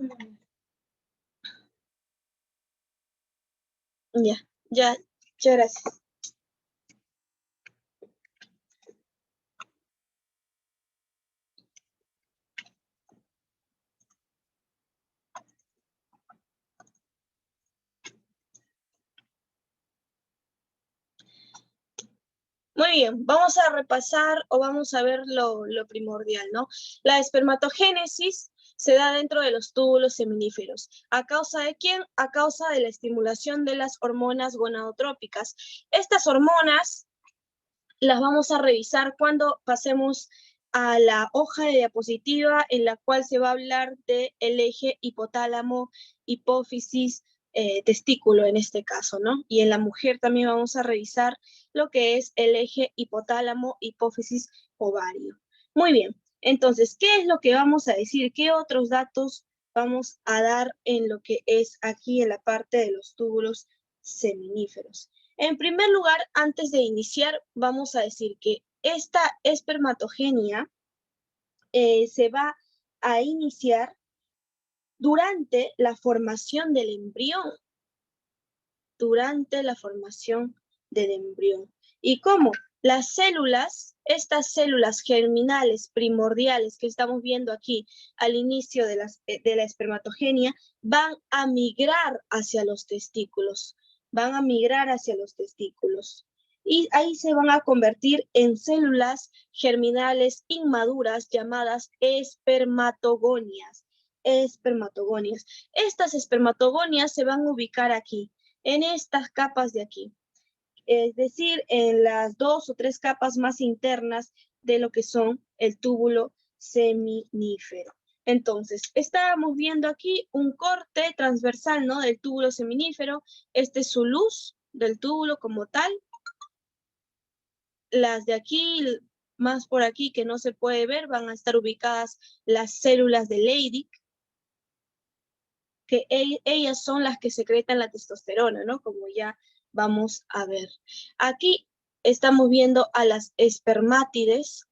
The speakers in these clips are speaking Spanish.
Ya, muchas gracias. Muy bien, vamos a repasar o vamos a ver lo primordial, ¿no? La espermatogénesis se da dentro de los túbulos seminíferos. ¿A causa de quién? A causa de la estimulación de las hormonas gonadotrópicas. Estas hormonas las vamos a revisar cuando pasemos a la hoja de diapositiva en la cual se va a hablar del eje hipotálamo, hipófisis, testículo en este caso, ¿no? Y en la mujer también vamos a revisar lo que es el eje hipotálamo, hipófisis, ovario. Muy bien, entonces, ¿qué es lo que vamos a decir? ¿Qué otros datos vamos a dar en lo que es aquí en la parte de los túbulos seminíferos? En primer lugar, antes de iniciar, vamos a decir que esta espermatogenia se va a iniciar durante la formación del embrión. Durante la formación del embrión. ¿Y cómo? Las células, estas células germinales primordiales que estamos viendo aquí al inicio de la espermatogenia, van a migrar hacia los testículos. Van a migrar hacia los testículos. Y ahí se van a convertir en células germinales inmaduras llamadas espermatogonias. Espermatogonias. Estas espermatogonias se van a ubicar aquí, en estas capas de aquí, es decir, en las 2 o 3 capas más internas de lo que son el túbulo seminífero. Entonces, estábamos viendo aquí un corte transversal, ¿no? Del túbulo seminífero. Este es su luz del túbulo como tal. Las de aquí, más por aquí que no se puede ver, van a estar ubicadas las células de Leydig, que ellas son las que secretan la testosterona, ¿no? Como ya vamos a ver. Aquí estamos viendo a las espermátides.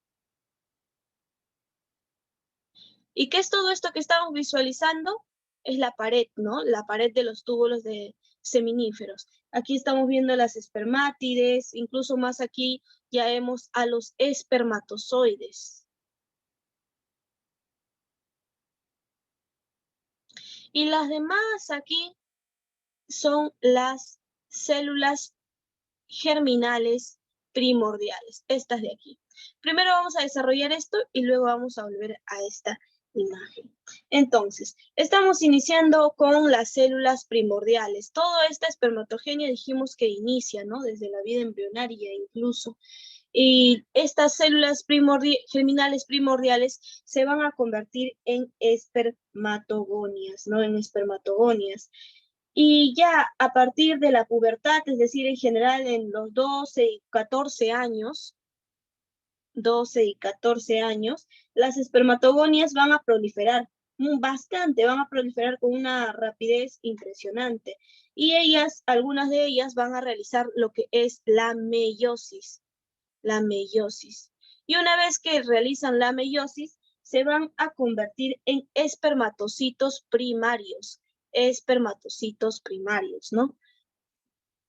¿Y qué es todo esto que estamos visualizando? Es la pared, ¿no? La pared de los túbulos de seminíferos. Aquí estamos viendo las espermátides, incluso más aquí ya vemos a los espermatozoides. Y las demás aquí son las células germinales primordiales, estas de aquí. Primero vamos a desarrollar esto y luego vamos a volver a esta imagen. Entonces, estamos iniciando con las células primordiales. Toda esta espermatogenia dijimos que inicia, ¿no? Desde la vida embrionaria incluso. Y estas células germinales primordiales se van a convertir en espermatogonias, ¿no? En espermatogonias. Y ya a partir de la pubertad, es decir, en general en los 12 y 14 años, 12 y 14 años, las espermatogonias van a proliferar bastante, van a proliferar con una rapidez impresionante. Y ellas, algunas de ellas van a realizar lo que es la meiosis. La meiosis. Y una vez que realizan la meiosis, se van a convertir en espermatocitos primarios. Espermatocitos primarios, ¿no?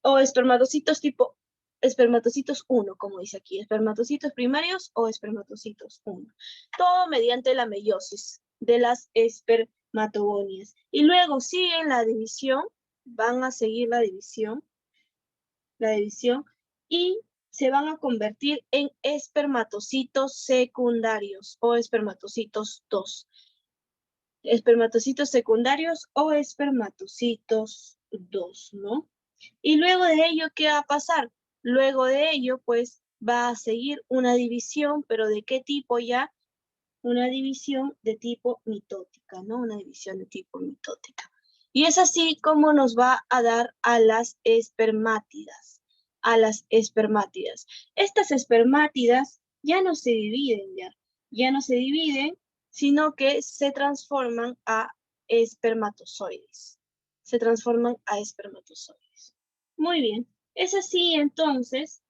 O espermatocitos tipo espermatocitos 1, como dice aquí, espermatocitos primarios o espermatocitos 1. Todo mediante la meiosis de las espermatogonias. Y luego siguen la división, van a seguir la división, y se van a convertir en espermatocitos secundarios o espermatocitos 2. Espermatocitos secundarios o espermatocitos 2, ¿no? Y luego de ello, ¿qué va a pasar? Luego de ello, pues, va a seguir una división, pero ¿de qué tipo ya? Una división de tipo mitótica, ¿no? Una división de tipo mitótica. Y es así como nos va a dar a las espermátidas, a las espermátidas. Estas espermátidas ya no se dividen, ya no se dividen, sino que se transforman a espermatozoides. Se transforman a espermatozoides. Muy bien, es así entonces.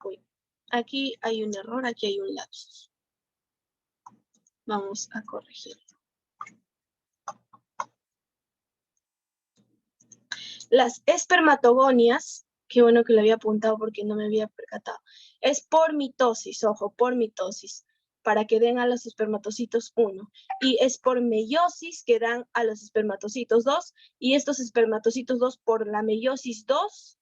Uy, aquí hay un error, aquí hay un lapsus. Vamos a corregir. Las espermatogonias, qué bueno que lo había apuntado porque no me había percatado, es por mitosis, ojo, por mitosis, para que den a los espermatocitos 1. Y es por meiosis que dan a los espermatocitos 2. Y estos espermatocitos 2 por la meiosis 2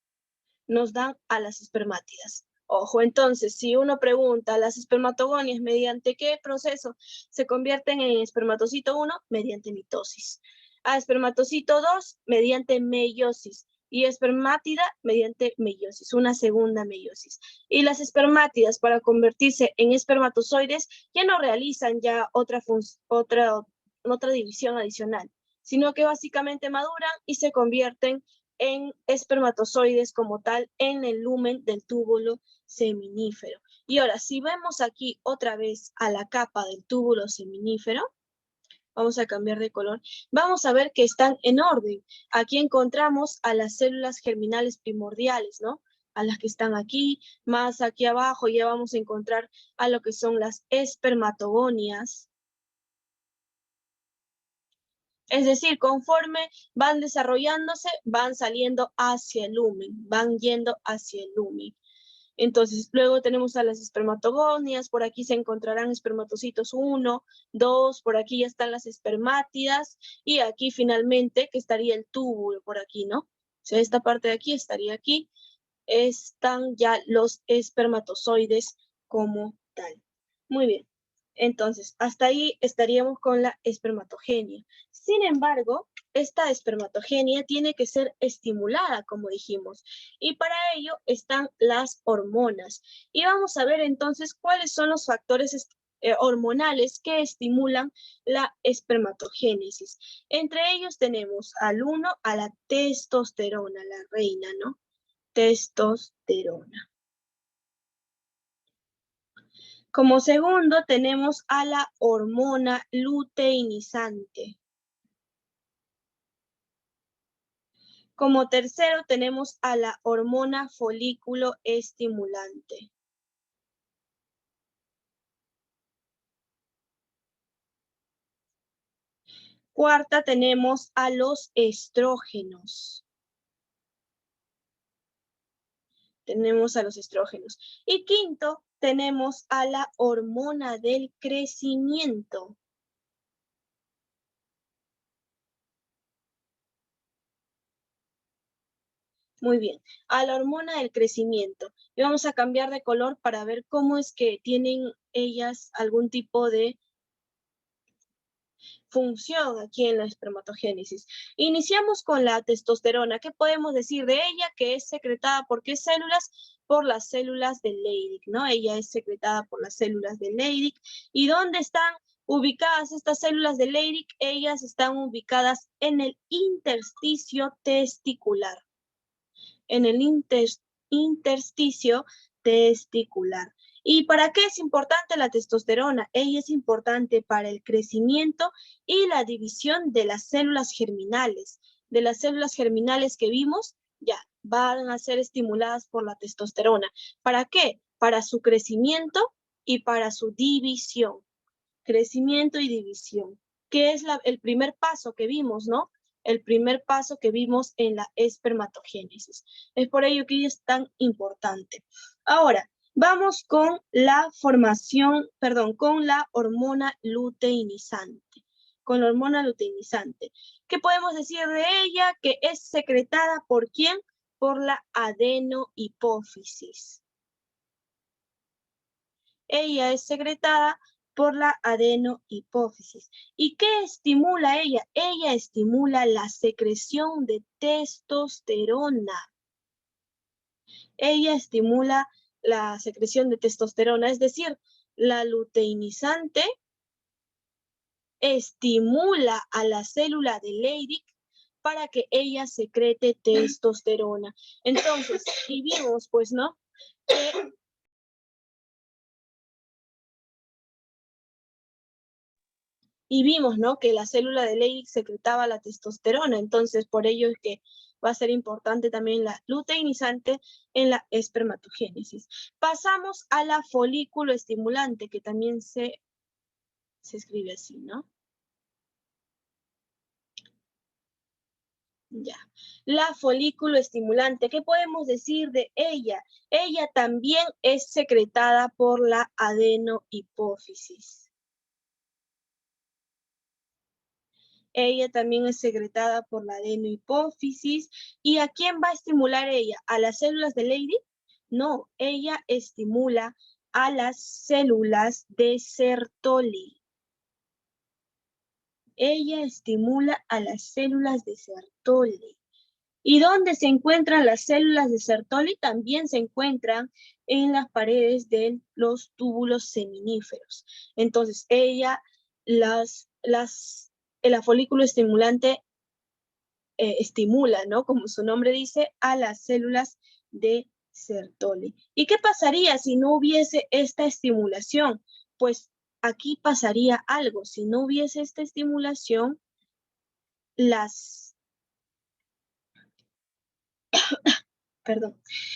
nos dan a las espermátidas. Ojo, entonces, si uno pregunta, ¿las espermatogonias mediante qué proceso se convierten en espermatocito 1? Mediante mitosis. A espermatocito 2, mediante meiosis. Y espermátida, mediante meiosis, una segunda meiosis. Y las espermátidas, para convertirse en espermatozoides, ya no realizan ya otra división adicional, sino que básicamente maduran y se convierten en espermatozoides como tal en el lumen del túbulo seminífero. Y ahora, si vemos aquí otra vez a la capa del túbulo seminífero, vamos a cambiar de color, vamos a ver que están en orden. Aquí encontramos a las células germinales primordiales, ¿no? A las que están aquí, más aquí abajo ya vamos a encontrar a lo que son las espermatogonias. Es decir, conforme van desarrollándose, van saliendo hacia el lumen, van yendo hacia el lumen. Entonces, luego tenemos a las espermatogonias, por aquí se encontrarán espermatocitos 1, 2, por aquí ya están las espermátidas, y aquí finalmente, que estaría el túbulo por aquí, ¿no? O sea, esta parte de aquí estaría aquí, están ya los espermatozoides como tal. Muy bien. Entonces, hasta ahí estaríamos con la espermatogenia. Sin embargo, esta espermatogenia tiene que ser estimulada, como dijimos, y para ello están las hormonas. Y vamos a ver entonces cuáles son los factores hormonales que estimulan la espermatogénesis. Entre ellos tenemos al 1 a la testosterona, la reina, ¿no? Testosterona. Como segundo tenemos a la hormona luteinizante. Como tercero tenemos a la hormona folículo estimulante. Cuarta tenemos a los estrógenos. Tenemos a los estrógenos. Y quinto tenemos a la hormona del crecimiento. Muy bien, a la hormona del crecimiento. Y vamos a cambiar de color para ver cómo es que tienen ellas algún tipo de función aquí en la espermatogénesis. Iniciamos con la testosterona. ¿Qué podemos decir de ella? Que es secretada por qué células? Por las células de Leydig, ¿no? Ella es secretada por las células de Leydig. ¿Y dónde están ubicadas estas células de Leydig? Ellas están ubicadas en el intersticio testicular. En el intersticio testicular. ¿Y para qué es importante la testosterona? Ella es importante para el crecimiento y la división de las células germinales. De las células germinales que vimos, ya van a ser estimuladas por la testosterona. ¿Para qué? Para su crecimiento y para su división. Crecimiento y división, que es el primer paso que vimos, ¿no? El primer paso que vimos en la espermatogénesis. Es por ello que es tan importante. Ahora, vamos con la con la hormona luteinizante. Con la hormona luteinizante. ¿Qué podemos decir de ella? Que es secretada ¿por quién? Por la adenohipófisis. Ella es secretada por la adenohipófisis. ¿Y qué estimula ella? Ella estimula la secreción de testosterona. Ella estimula la secreción de testosterona, es decir, la luteinizante estimula a la célula de Leydig para que ella secrete testosterona. Entonces, y vimos, pues, ¿no? Que y vimos, ¿no? Que la célula de Leydig secretaba la testosterona, entonces por ello es que va a ser importante también la luteinizante en la espermatogénesis. Pasamos a la folículo estimulante, que también se Se escribe así, ¿no? Ya. La folículo estimulante, ¿qué podemos decir de ella? Ella también es secretada por la adenohipófisis. Ella también es secretada por la adenohipófisis. ¿Y a quién va a estimular ella? ¿A las células de Leydig? No, ella estimula a las células de Sertoli. Ella estimula a las células de Sertoli. ¿Y dónde se encuentran las células de Sertoli? También se encuentran en las paredes de los túbulos seminíferos. Entonces, ella, el folículo estimulante estimula, ¿no? Como su nombre dice, a las células de Sertoli. ¿Y qué pasaría si no hubiese esta estimulación? Pues aquí pasaría algo. Si no hubiese esta estimulación,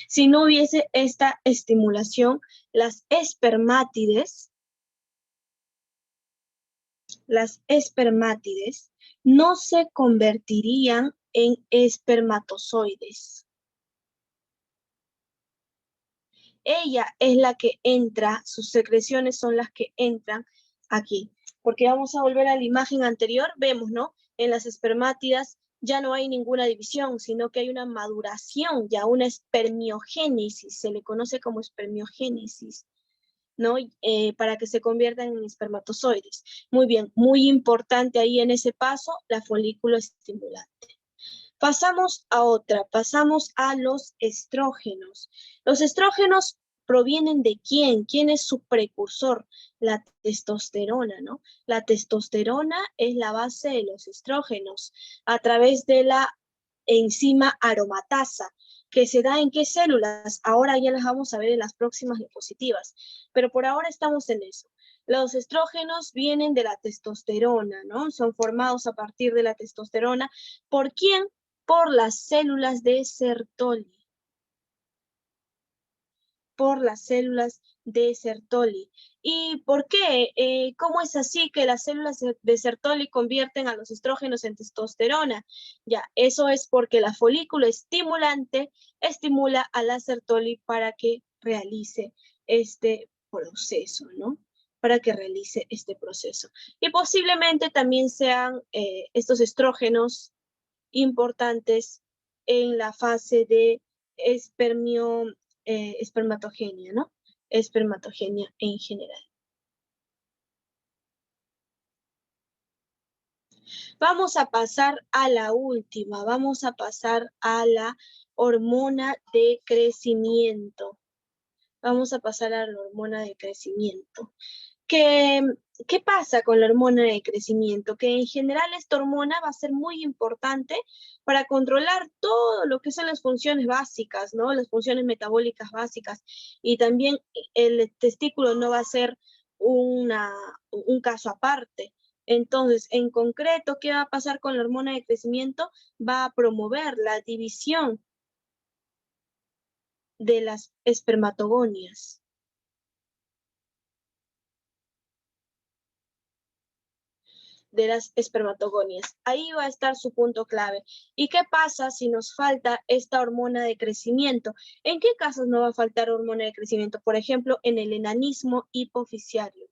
si no hubiese esta estimulación, las espermátides no se convertirían en espermatozoides. Ella es la que entra, sus secreciones son las que entran aquí. Porque vamos a volver a la imagen anterior, vemos, ¿no? En las espermátidas ya no hay ninguna división, sino que hay una maduración, ya una espermiogénesis, se le conoce como espermiogénesis, ¿no? Para que se conviertan en espermatozoides. Muy bien, muy importante ahí en ese paso, la folículo estimulante. Pasamos a otra, pasamos a los estrógenos. Los estrógenos provienen de quién? ¿Quién es su precursor? La testosterona, ¿no? La testosterona es la base de los estrógenos a través de la enzima aromatasa, que se da en qué células. Ahora ya las vamos a ver en las próximas diapositivas, pero por ahora estamos en eso. Los estrógenos vienen de la testosterona, ¿no? Son formados a partir de la testosterona. ¿Por quién? Por las células de Sertoli. Por las células de Sertoli. ¿Y por qué? ¿Cómo es así que las células de Sertoli convierten a los estrógenos en testosterona? Ya, eso es porque la folículo estimulante estimula a la Sertoli para que realice este proceso, ¿no? Para que realice este proceso. Y posiblemente también sean estos estrógenos importantes en la fase de espermatogenia, ¿no? Espermatogenia en general. Vamos a pasar a la última, vamos a pasar a la hormona de crecimiento. Vamos a pasar a la hormona de crecimiento. ¿Qué pasa con la hormona de crecimiento? Que en general esta hormona va a ser muy importante para controlar todo lo que son las funciones básicas, ¿no? Las funciones metabólicas básicas. Y también el testículo no va a ser un caso aparte. Entonces, en concreto, ¿qué va a pasar con la hormona de crecimiento? Va a promover la división de las espermatogonias. De las espermatogonias. Ahí va a estar su punto clave. ¿Y qué pasa si nos falta esta hormona de crecimiento? ¿En qué casos no va a faltar hormona de crecimiento? Por ejemplo, en el enanismo hipofisiario.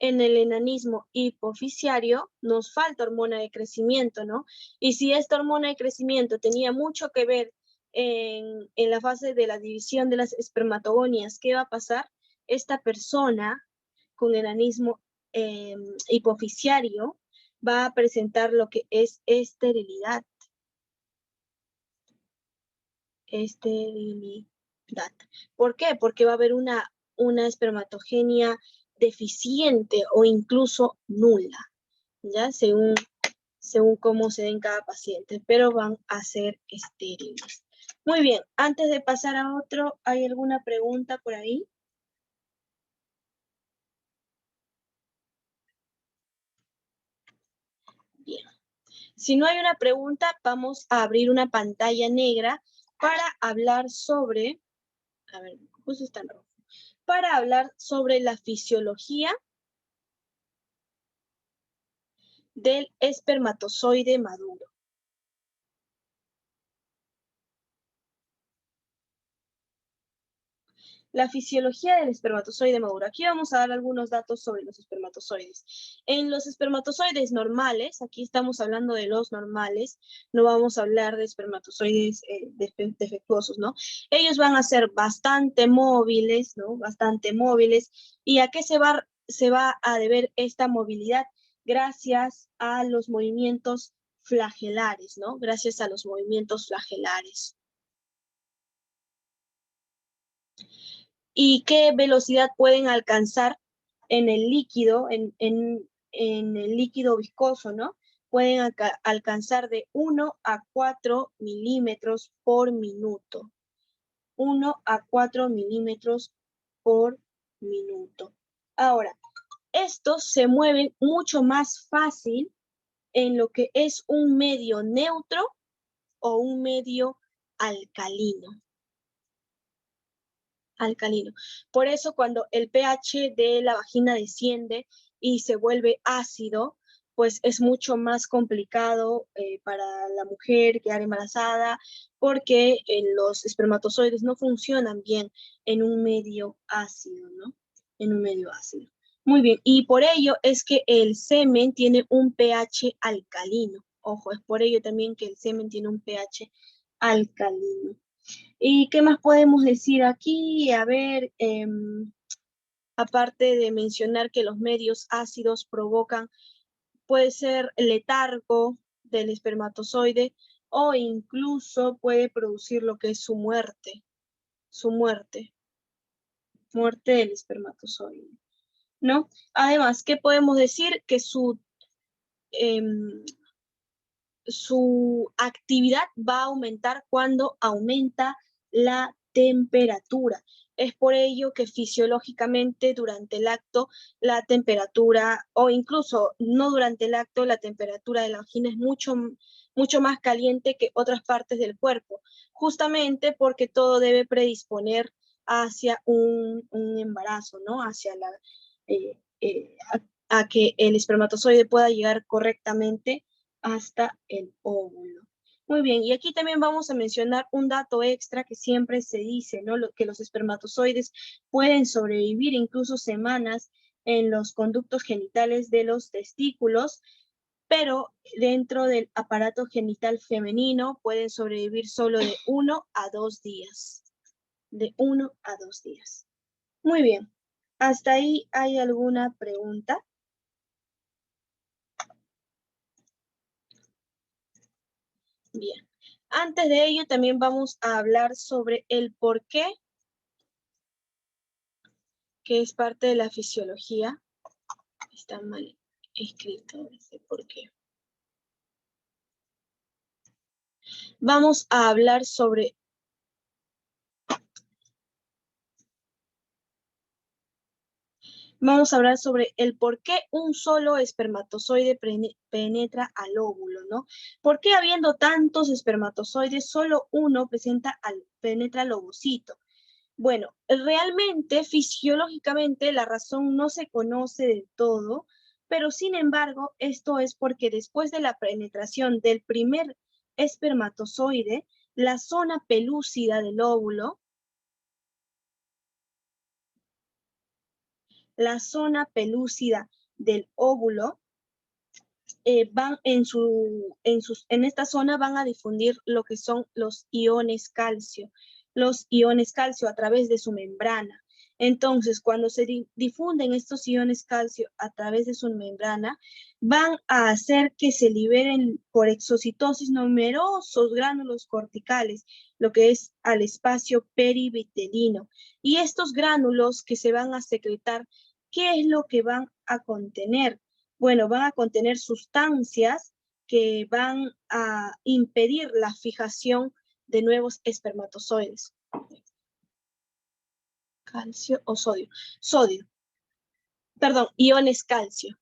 En el enanismo hipofisiario nos falta hormona de crecimiento, ¿no? Y si esta hormona de crecimiento tenía mucho que ver en la fase de la división de las espermatogonias, ¿qué va a pasar? Esta persona con enanismo hipofisiario va a presentar lo que es esterilidad. Esterilidad. ¿Por qué? Porque va a haber una espermatogenia deficiente o incluso nula, ¿ya? Según cómo se den cada paciente, pero van a ser estériles. Muy bien, antes de pasar a otro, ¿hay alguna pregunta por ahí? Bien. Si no hay una pregunta, vamos a abrir una pantalla negra para hablar sobre, a ver, justo está en rojo, para hablar sobre la fisiología del espermatozoide maduro. La fisiología del espermatozoide maduro. Aquí vamos a dar algunos datos sobre los espermatozoides. En los espermatozoides normales, aquí estamos hablando de los normales, no vamos a hablar de espermatozoides defectuosos, ¿no? Ellos van a ser bastante móviles, ¿no? Bastante móviles. ¿Y a qué se va a deber esta movilidad? Gracias a los movimientos flagelares, ¿no? Gracias a los movimientos flagelares. ¿Y qué velocidad pueden alcanzar en el líquido, en el líquido viscoso, ¿no? Pueden alcanzar de 1 a 4 milímetros por minuto. 1 a 4 milímetros por minuto. Ahora, estos se mueven mucho más fácil en lo que es un medio neutro o un medio alcalino. Alcalino. Por eso cuando el pH de la vagina desciende y se vuelve ácido, pues es mucho más complicado para la mujer quedar embarazada porque los espermatozoides no funcionan bien en un medio ácido, ¿no? En un medio ácido. Muy bien, y por ello es que el semen tiene un pH alcalino. Ojo, es por ello también que el semen tiene un pH alcalino. ¿Y qué más podemos decir aquí? A ver, aparte de mencionar que los medios ácidos provocan, puede ser letargo del espermatozoide o incluso puede producir lo que es su muerte del espermatozoide, ¿no? Además, ¿qué podemos decir? Que su actividad va a aumentar cuando aumenta la temperatura. Es por ello que fisiológicamente durante el acto la temperatura, o incluso no durante el acto, la temperatura de la vagina es mucho más caliente que otras partes del cuerpo, justamente porque todo debe predisponer hacia un embarazo, ¿no? Hacia a que el espermatozoide pueda llegar correctamente hasta el óvulo. Muy bien, y aquí también vamos a mencionar un dato extra que siempre se dice, ¿no? Que los espermatozoides pueden sobrevivir incluso semanas en los conductos genitales de los testículos, pero dentro del aparato genital femenino pueden sobrevivir solo de 1 a 2 días. De 1 a 2 días. Muy bien, ¿hasta ahí hay alguna pregunta? Bien. Antes de ello, también vamos a hablar sobre el por qué, que es parte de la fisiología. Está mal escrito ese por qué. Vamos a hablar sobre el por qué un solo espermatozoide penetra al óvulo, ¿no? ¿Por qué habiendo tantos espermatozoides, solo uno penetra al ovocito? Bueno, realmente, fisiológicamente, la razón no se conoce del todo, pero sin embargo, esto es porque después de la penetración del primer espermatozoide, la zona pelúcida del óvulo, en esta zona van a difundir lo que son los iones calcio a través de su membrana. Entonces, cuando se difunden estos iones calcio a través de su membrana, van a hacer que se liberen por exocitosis numerosos gránulos corticales, lo que es al espacio perivitelino. Y estos gránulos que se van a secretar, ¿qué es lo que van a contener? Bueno, van a contener sustancias que van a impedir la fijación de nuevos espermatozoides. Calcio o sodio. Sodio. Perdón, iones calcio.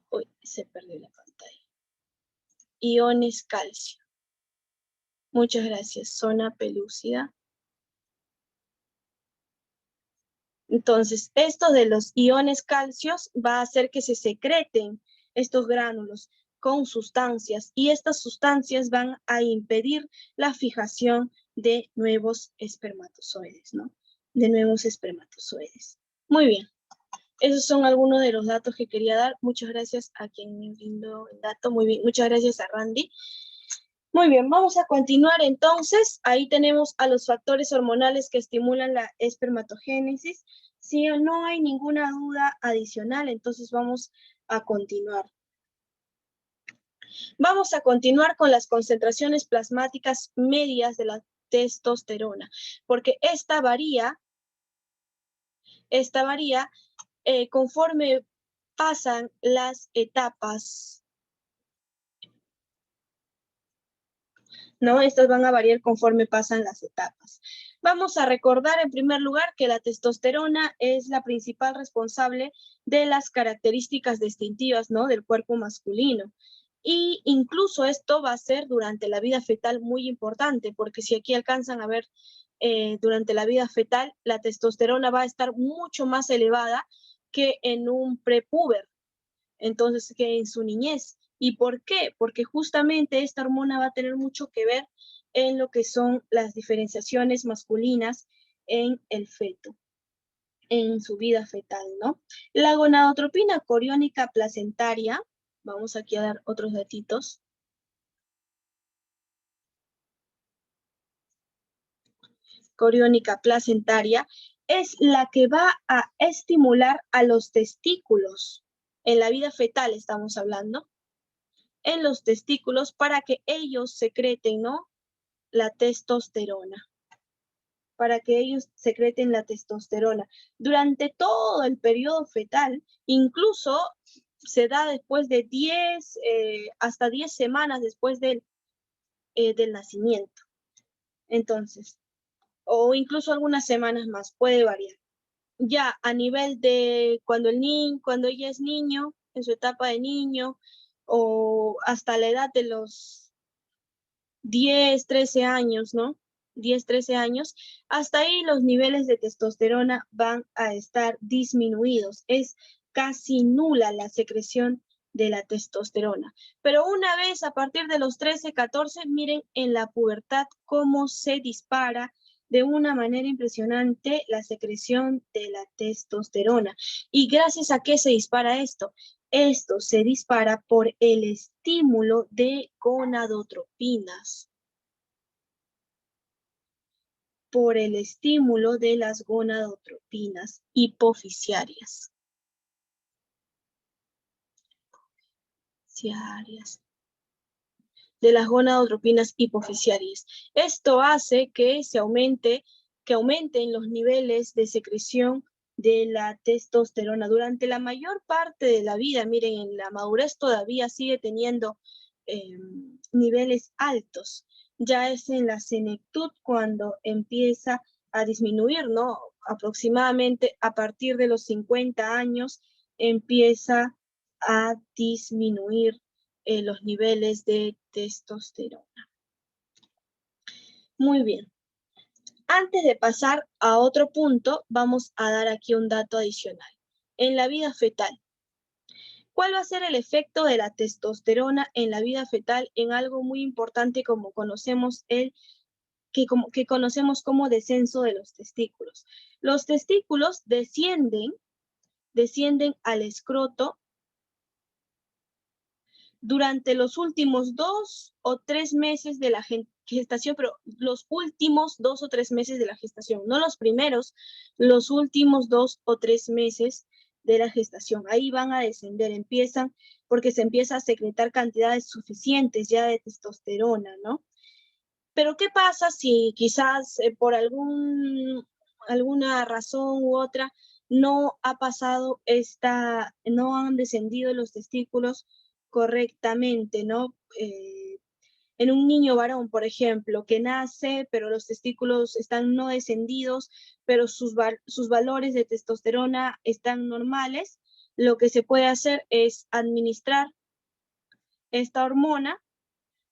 Uy, se perdió la pantalla. Iones calcio. Muchas gracias. Zona pelúcida. Entonces, esto de los iones calcios va a hacer que se secreten estos gránulos con sustancias y estas sustancias van a impedir la fijación de nuevos espermatozoides, ¿no? De nuevos espermatozoides. Muy bien. Esos son algunos de los datos que quería dar. Muchas gracias a quien me brindó el dato. Muy bien. Muchas gracias a Randy. Muy bien, vamos a continuar entonces. Ahí tenemos a los factores hormonales que estimulan la espermatogénesis. Si no hay ninguna duda adicional, entonces vamos a continuar. Vamos a continuar con las concentraciones plasmáticas medias de la testosterona, porque esta varía conforme pasan las etapas, ¿no? Estas van a variar conforme pasan las etapas. Vamos a recordar en primer lugar que la testosterona es la principal responsable de las características distintivas, ¿no? Del cuerpo masculino. Y incluso esto va a ser durante la vida fetal muy importante, porque si aquí alcanzan a ver durante la vida fetal, la testosterona va a estar mucho más elevada que en un prepúber, entonces que en su niñez. ¿Y por qué? Porque justamente esta hormona va a tener mucho que ver en lo que son las diferenciaciones masculinas en el feto, en su vida fetal, ¿no? La gonadotropina coriónica placentaria, vamos aquí a dar otros datitos. Coriónica placentaria es la que va a estimular a los testículos. En la vida fetal estamos hablando. En los testículos para que ellos secreten, ¿no? La testosterona. Para que ellos secreten la testosterona. Durante todo el periodo fetal, incluso se da después de 10, hasta 10 semanas después del nacimiento. Entonces, o incluso algunas semanas más, puede variar. Ya a nivel de cuando ella es niño, en su etapa de niño, o hasta la edad de los 10, 13 años, ¿no? 10, 13 años, hasta ahí los niveles de testosterona van a estar disminuidos. Es casi nula la secreción de la testosterona. Pero una vez a partir de los 13, 14, miren en la pubertad cómo se dispara de una manera impresionante la secreción de la testosterona. ¿Y gracias a qué se dispara esto? Esto se dispara por el estímulo de gonadotropinas. Por el estímulo de las gonadotropinas hipofisiarias. De las gonadotropinas hipofisiarias. Esto hace que aumenten los niveles de secreción de la testosterona durante la mayor parte de la vida. Miren, en la madurez todavía sigue teniendo niveles altos. Ya es en la senectud cuando empieza a disminuir, ¿no? Aproximadamente a partir de los 50 años empieza a disminuir los niveles de testosterona. Muy bien. Antes de pasar a otro punto, vamos a dar aquí un dato adicional. En la vida fetal, ¿cuál va a ser el efecto de la testosterona en la vida fetal en algo muy importante como conocemos que conocemos como descenso de los testículos? Los testículos descienden al escroto durante los últimos 2 o 3 meses de la gestación, pero los últimos 2 o 3 meses de la gestación, no los primeros, los últimos 2 o 3 meses de la gestación. Ahí van a descender, porque se empieza a secretar cantidades suficientes ya de testosterona, ¿no? Pero ¿qué pasa si quizás por alguna razón u otra no han descendido los testículos correctamente, ¿no? En un niño varón, por ejemplo, que nace, pero los testículos están no descendidos, pero sus valores de testosterona están normales, lo que se puede hacer es administrar esta hormona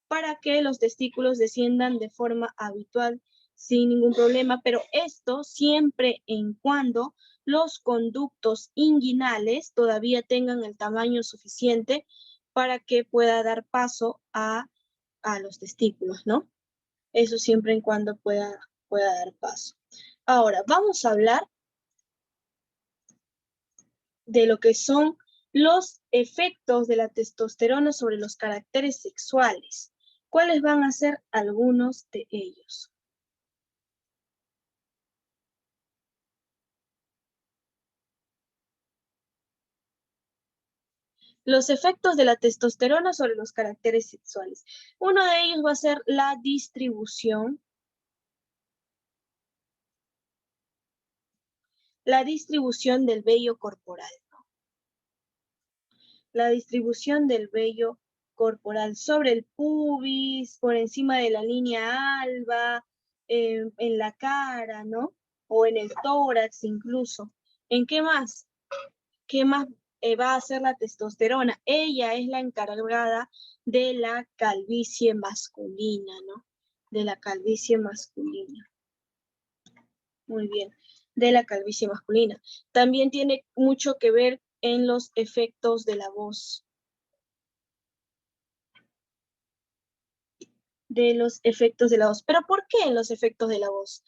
para que los testículos desciendan de forma habitual sin ningún problema, pero esto siempre en cuando los conductos inguinales todavía tengan el tamaño suficiente para que pueda dar paso a los testículos, ¿no? Eso siempre en cuando pueda dar paso. Ahora, vamos a hablar de lo que son los efectos de la testosterona sobre los caracteres sexuales. ¿Cuáles van a ser algunos de ellos? Los efectos de la testosterona sobre los caracteres sexuales. Uno de ellos va a ser la distribución del vello corporal. La distribución del vello corporal sobre el pubis, por encima de la línea alba, en la cara, ¿no? O en el tórax incluso. ¿En qué más? ¿Qué más va a hacer la testosterona? Ella es la encargada de la calvicie masculina, ¿no? De la calvicie masculina. Muy bien, de la calvicie masculina. También tiene mucho que ver en los efectos de la voz. De los efectos de la voz. ¿Pero por qué en los efectos de la voz?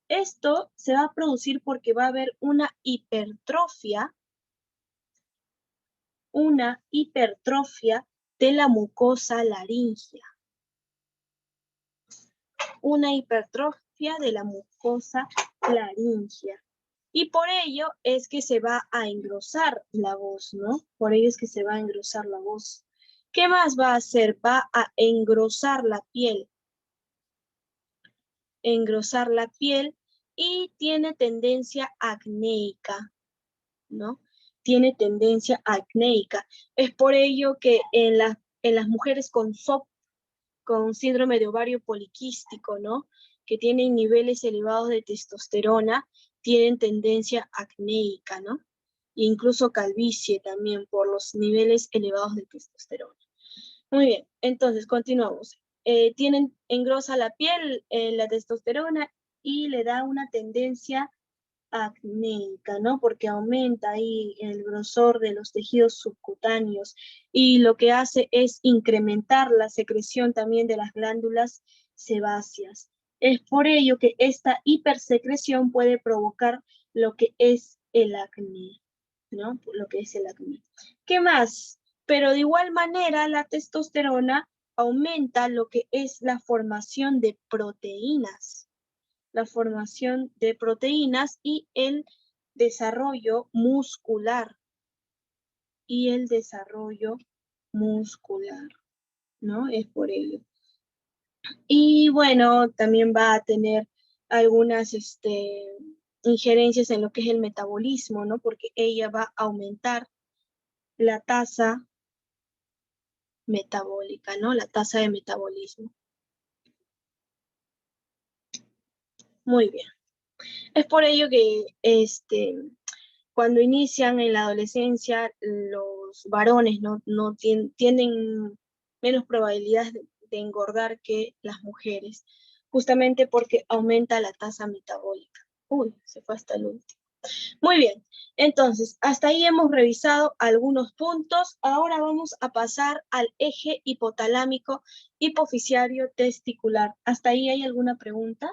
Esto se va a producir porque va a haber una hipertrofia de la mucosa laringea. Una hipertrofia de la mucosa laringea. Y por ello es que se va a engrosar la voz, ¿no? Por ello es que se va a engrosar la voz. ¿Qué más va a hacer? Va a engrosar la piel. Engrosar la piel y tiene tendencia acnéica, ¿no? Tiene tendencia acnéica. Es por ello que en las mujeres con SOP, con síndrome de ovario poliquístico, ¿no? Que tienen niveles elevados de testosterona, tienen tendencia acnéica, ¿no? E incluso calvicie también por los niveles elevados de testosterona. Muy bien, entonces continuamos. Engrosa la piel, la testosterona, y le da una tendencia acnéica, ¿no? Porque aumenta ahí el grosor de los tejidos subcutáneos y lo que hace es incrementar la secreción también de las glándulas sebáceas. Es por ello que esta hipersecreción puede provocar lo que es el acné, ¿no? Lo que es el acné. ¿Qué más? Pero de igual manera la testosterona aumenta lo que es la formación de proteínas. La formación de proteínas y el desarrollo muscular. ¿No? Es por ello. Y bueno, también va a tener algunas injerencias en lo que es el metabolismo, ¿no? Porque ella va a aumentar la tasa metabólica, ¿no? La tasa de metabolismo. Muy bien. Es por ello que cuando inician en la adolescencia, los varones no tienen menos probabilidades de engordar que las mujeres, justamente porque aumenta la tasa metabólica. Uy, se fue hasta el último. Muy bien, entonces, hasta ahí hemos revisado algunos puntos. Ahora vamos a pasar al eje hipotalámico hipofisiario testicular. ¿Hasta ahí hay alguna pregunta?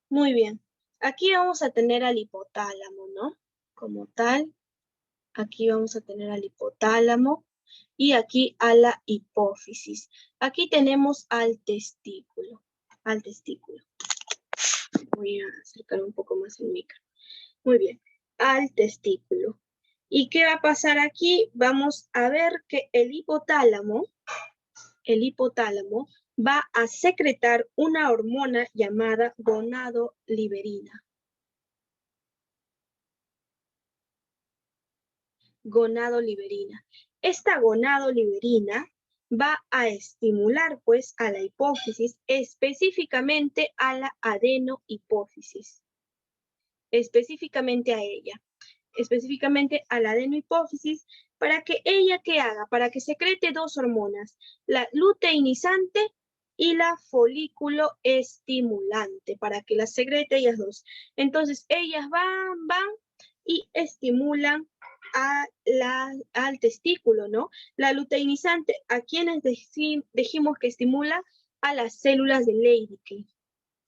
Muy bien. Aquí vamos a tener al hipotálamo, ¿no? Como tal, aquí vamos a tener al hipotálamo y aquí a la hipófisis. Aquí tenemos al testículo. Voy a acercar un poco más el micro. Muy bien, al testículo. ¿Y qué va a pasar aquí? Vamos a ver que el hipotálamo va a secretar una hormona llamada gonadoliberina. Gonadoliberina. Esta gonadoliberina va a estimular pues a la hipófisis, específicamente a la adenohipófisis, específicamente a ella. específicamente a la adenohipófisis, para que ella, ¿qué haga? Para que secrete dos hormonas, la luteinizante y la folículo estimulante, para que las secrete ellas dos. Entonces, ellas van y estimulan al testículo, ¿no? La luteinizante, ¿a quienes dijimos que estimula? A las células de Leydig,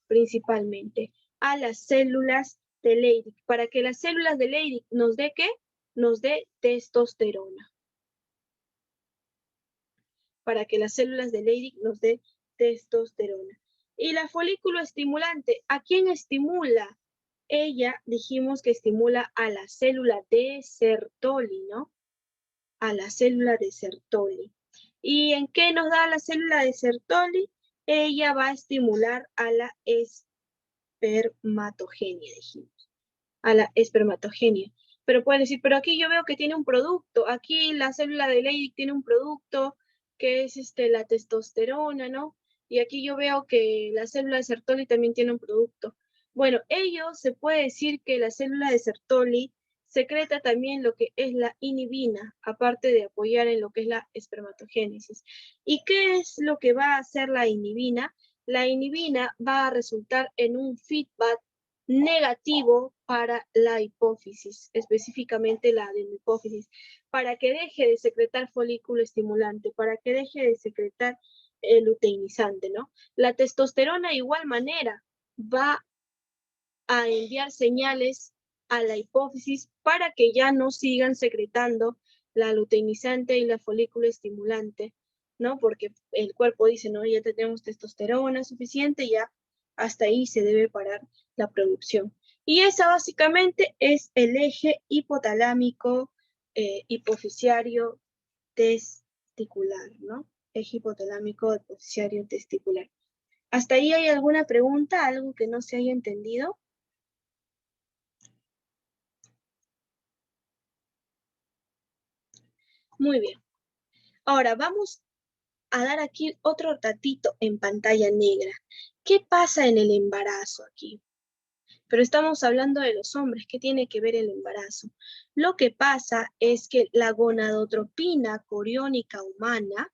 principalmente, a las células de Leydig, para que las células de Leydig nos dé ¿qué? Nos dé testosterona. Para que las células de Leydig nos dé testosterona. Y la folículo estimulante, ¿a quién estimula? Ella dijimos que estimula a la célula de Sertoli, ¿no? A la célula de Sertoli. ¿Y en qué nos da la célula de Sertoli? Ella va a estimular a la espermatogenia, dijimos. A la espermatogenia. Pero pueden decir, pero aquí yo veo que tiene un producto. Aquí la célula de Leydig tiene un producto que es la testosterona, ¿no? Y aquí yo veo que la célula de Sertoli también tiene un producto. Bueno, ello se puede decir que la célula de Sertoli secreta también lo que es la inhibina, aparte de apoyar en lo que es la espermatogénesis. ¿Y qué es lo que va a hacer la inhibina? La inhibina va a resultar en un feedback negativo para la hipófisis, específicamente la adenohipófisis, para que deje de secretar folículo estimulante, para que deje de secretar el luteinizante, ¿no? La testosterona de igual manera va a enviar señales a la hipófisis para que ya no sigan secretando la luteinizante y la folículo estimulante, ¿no? Porque el cuerpo dice, no, ya tenemos testosterona suficiente, ya hasta ahí se debe parar la producción. Y esa básicamente es el eje hipotalámico hipofisiario testicular, ¿no? Eje hipotalámico hipofisiario testicular. ¿Hasta ahí hay alguna pregunta, algo que no se haya entendido? Muy bien. Ahora vamos a dar aquí otro ratito en pantalla negra. ¿Qué pasa en el embarazo aquí? Pero estamos hablando de los hombres. ¿Qué tiene que ver el embarazo? Lo que pasa es que la gonadotropina coriónica humana,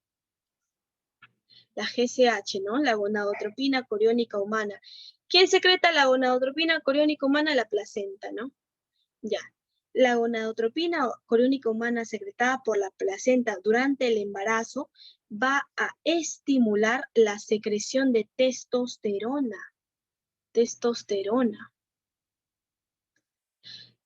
la GCH, ¿no? La gonadotropina coriónica humana. ¿Quién secreta la gonadotropina coriónica humana? La placenta, ¿no? Ya. La gonadotropina coriónica humana secretada por la placenta durante el embarazo va a estimular la secreción de testosterona. Testosterona.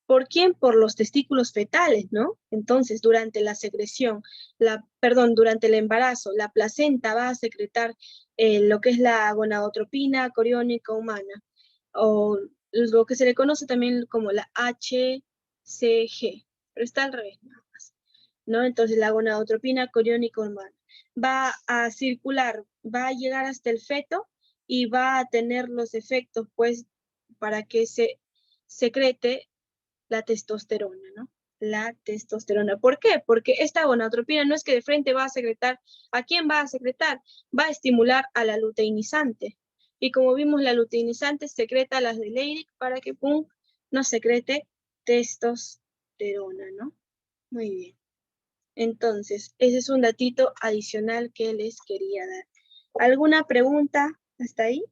¿Por quién? Por los testículos fetales, ¿no? Entonces, durante la secreción, durante el embarazo, la placenta va a secretar lo que es la gonadotropina coriónica humana, o lo que se le conoce también como la HCG, pero está al revés nada más, ¿no? Entonces, la gonadotropina coriónica humana va a circular, va a llegar hasta el feto y va a tener los efectos, pues, para que se secrete la testosterona, ¿no? La testosterona. ¿Por qué? Porque esta gonadotropina no es que de frente va a secretar, ¿a quién va a secretar? Va a estimular a la luteinizante. Y como vimos, la luteinizante secreta las de Leydig para que, pum, nos secrete testosterona, ¿no? Muy bien. Entonces, ese es un datito adicional que les quería dar. ¿Alguna pregunta hasta ahí?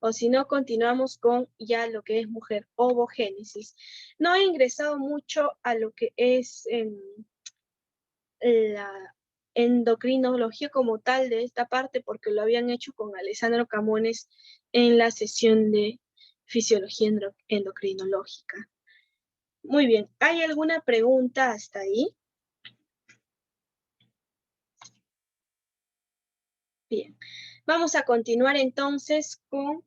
O si no, continuamos con ya lo que es mujer, ovogénesis. No he ingresado mucho a lo que es la endocrinología como tal de esta parte, porque lo habían hecho con Alessandro Camones en la sesión de fisiología endocrinológica. Muy bien, ¿hay alguna pregunta hasta ahí? Bien, vamos a continuar entonces con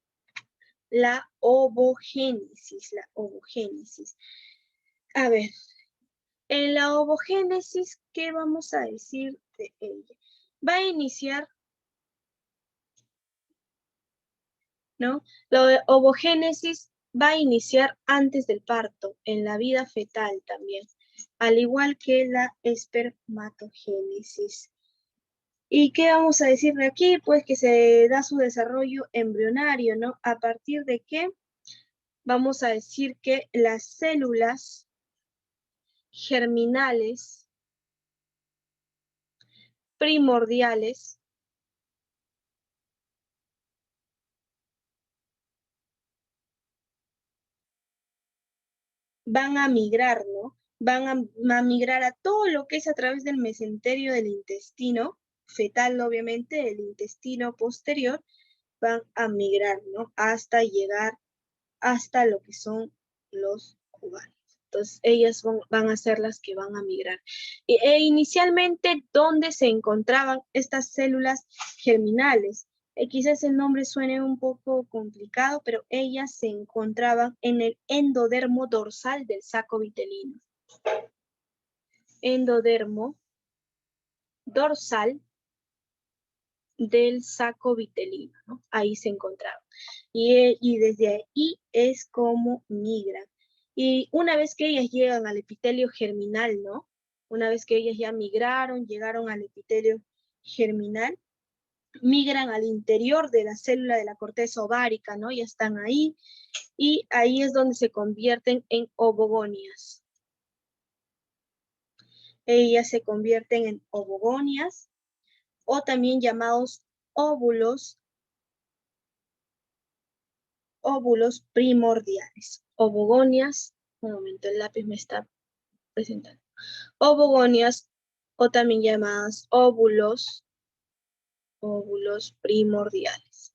la ovogénesis, A ver, en la ovogénesis, ¿qué vamos a decir de ella? Va a iniciar, ¿no? La ovogénesis va a iniciar antes del parto, en la vida fetal también, al igual que la espermatogénesis. ¿Y qué vamos a decir de aquí? Pues que se da su desarrollo embrionario, ¿no? ¿A partir de qué? vamos a decir que las células germinales primordiales van a migrar, ¿no? Van a migrar a todo lo que es a través del mesenterio del intestino fetal, obviamente, el intestino posterior, van a migrar, ¿no? Hasta llegar hasta lo que son los ovarios. Entonces, ellas van a ser las que van a migrar. Inicialmente, ¿dónde se encontraban estas células germinales? Quizás el nombre suene un poco complicado, pero ellas se encontraban en el endodermo dorsal del saco vitelino. Endodermo dorsal del saco vitelino, ¿no? Ahí se encontraba. Y desde ahí es como migran. Y una vez que ellas llegan al epitelio germinal, ¿no? Una vez que ellas ya migraron, llegaron al epitelio germinal, migran al interior de la célula de la corteza ovárica, ¿no? Ya están ahí. Y ahí es donde se convierten en ovogonias. Ellas se convierten en ovogonias o también llamados óvulos primordiales. Ovogonias, un momento, el lápiz me está presentando. Ovogonias o también llamadas óvulos primordiales.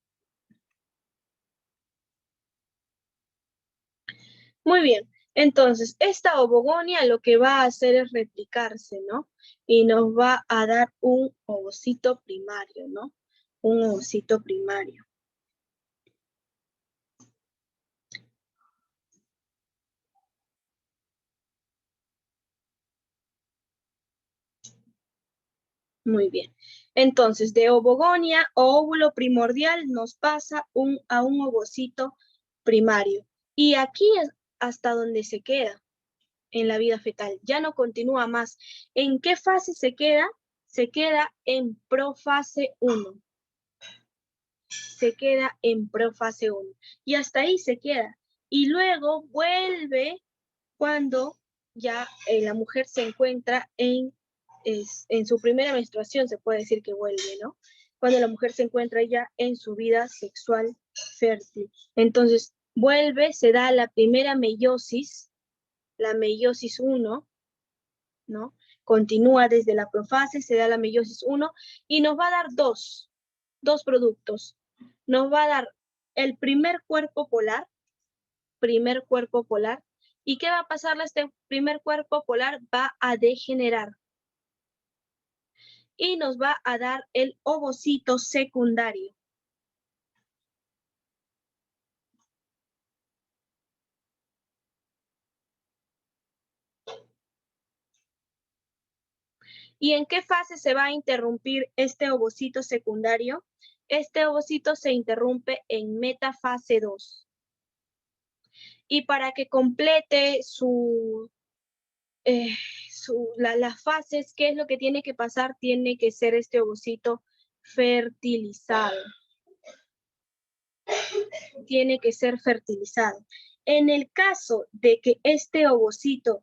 Muy bien, entonces esta ovogonia lo que va a hacer es replicarse, ¿no? Y nos va a dar un ovocito primario, ¿no? Un ovocito primario. Muy bien. Entonces, de ovogonia o óvulo primordial nos pasa a un ovocito primario. Y aquí es hasta donde se queda en la vida fetal. Ya no continúa más. ¿En qué fase se queda? Se queda en profase 1. Se queda en profase 1. Y hasta ahí se queda. Y luego vuelve cuando ya la mujer se encuentra en su primera menstruación, se puede decir que vuelve, ¿no? Cuando la mujer se encuentra ya en su vida sexual fértil. Entonces, vuelve, se da la primera meiosis, la meiosis 1, ¿no? Continúa desde la profase, se da la meiosis 1 y nos va a dar dos productos. Nos va a dar el primer cuerpo polar, ¿y qué va a pasarle a este primer cuerpo polar? Va a degenerar. Y nos va a dar el ovocito secundario. ¿Y en qué fase se va a interrumpir este ovocito secundario? Este ovocito se interrumpe en metafase 2. Y para que complete las fases, ¿qué es lo que tiene que pasar? Tiene que ser este ovocito fertilizado. Tiene que ser fertilizado. En el caso de que este ovocito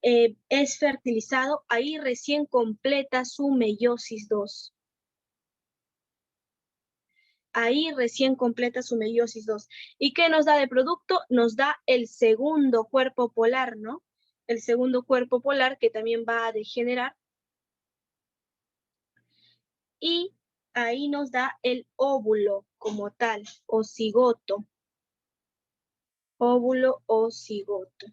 es fertilizado, ahí recién completa su meiosis 2. Ahí recién completa su meiosis 2. ¿Y qué nos da de producto? Nos da el segundo cuerpo polar, ¿no? El segundo cuerpo polar que también va a degenerar. Y ahí nos da el óvulo como tal, o cigoto. Óvulo o cigoto,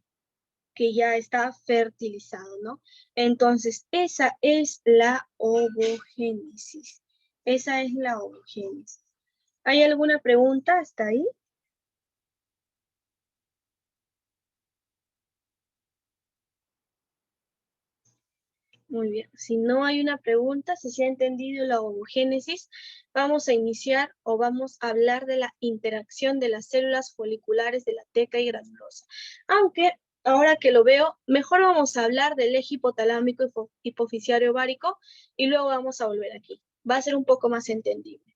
que ya está fertilizado, ¿no? Entonces, esa es la ovogénesis. Esa es la ovogénesis. ¿Hay alguna pregunta hasta ahí? Muy bien. Si no hay una pregunta, si se ha entendido la ovogénesis, vamos a iniciar o vamos a hablar de la interacción de las células foliculares de la teca y granulosa. Aunque, ahora que lo veo, mejor vamos a hablar del eje hipotalámico hipofisiario ovárico y luego vamos a volver aquí. Va a ser un poco más entendible.